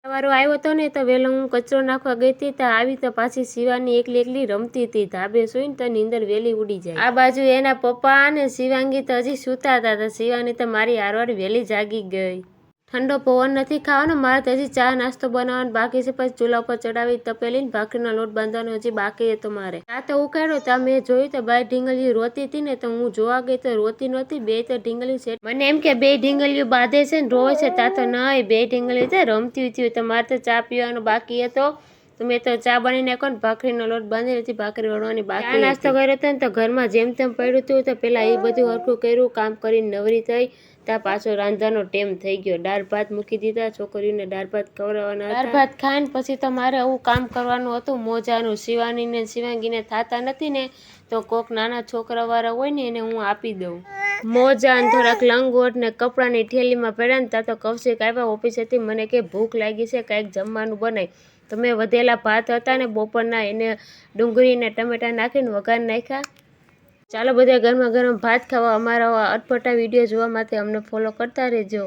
સવારો આવ્યો હતો ને તો વહેલો હું કચરો નાખવા ગઈ હતી તો આવી તો પાછી શિવાની એકલી એકલી રમતી હતી. ધાબે સુઈને તો નીંદર વહેલી ઉડી જાય. આ બાજુ એના પપ્પા અને શિવાંગી તો હજી સૂતા હતા તો શિવાની તો મારી હારવાર વહેલી જાગી ગઈ. ઠંડો પવન નથી ખાવાનો, મારે તો હજી ચા નાસ્તો બનાવવાનો બાકી છે. પછી ચૂલા ઉપર ચડાવી તપેલી ને ભાખરીનો લોટ બાંધવાનો હજી બાકી હતો મારે. ચા તો ઉકાળ્યો ત્યાં મેં જોયું તો બાઈ ઢીંગલીઓ રોતી હતી ને તો હું જોવા ગઈ તો રોતી નહોતી. બે તો ઢીંગલીઓ છે, મને એમ કે બે ઢીંગલીઓ બાંધે છે ને રોવે છે. ત્યાં તો નહીં, બે ઢીંગલીઓ તો રમતી હતી. તો મારે તો ચા પીવાનો બાકી હતો તો મેં તો ચા બની નાખ્યો ને ભાખરીનો લોટ બાંધી હતી, ભાખરી વળવાની બાકી. ચા નાસ્તો કર્યો હતો ને તો ઘરમાં જેમ તેમ પડ્યું હતું તો પેલા એ બધું હરખું કર્યું, કામ કરીને નવરી થઈ. ત્યાં પાછો રાંધવાનો ટેમ થઈ ગયો. દાળ ભાત મૂકી દીધા, છોકરીઓને દાળ ભાત ખવડાવવાના. દાળ ભાત ખાઈને પછી તો મારે આવું કામ કરવાનું હતું મોજાનું. શિવાનીને શિવાંગીને થાતા નથી ને તો કોક નાના છોકરાવાળા હોય ને એને હું આપી દઉં. મોજા ને થોડાક લંગોટ ને કપડાની થેલીમાં પડ્યા ને ત્યાં તો કૌશિક આવ્યા ઓફિસેથી. મને કે ભૂખ લાગી છે, કાંઈક જમવાનું બનાય. તો મેં વધેલા ભાત હતા ને બપોરના એને ડુંગળી ને ટમેટા નાખીને વઘાર નાખ્યા. ચાલો બધા ગરમા ગરમ ભાત ખાવા. અમારા અટપટા વિડીયો જોવા માટે અમને ફોલો કરતા રહેજો.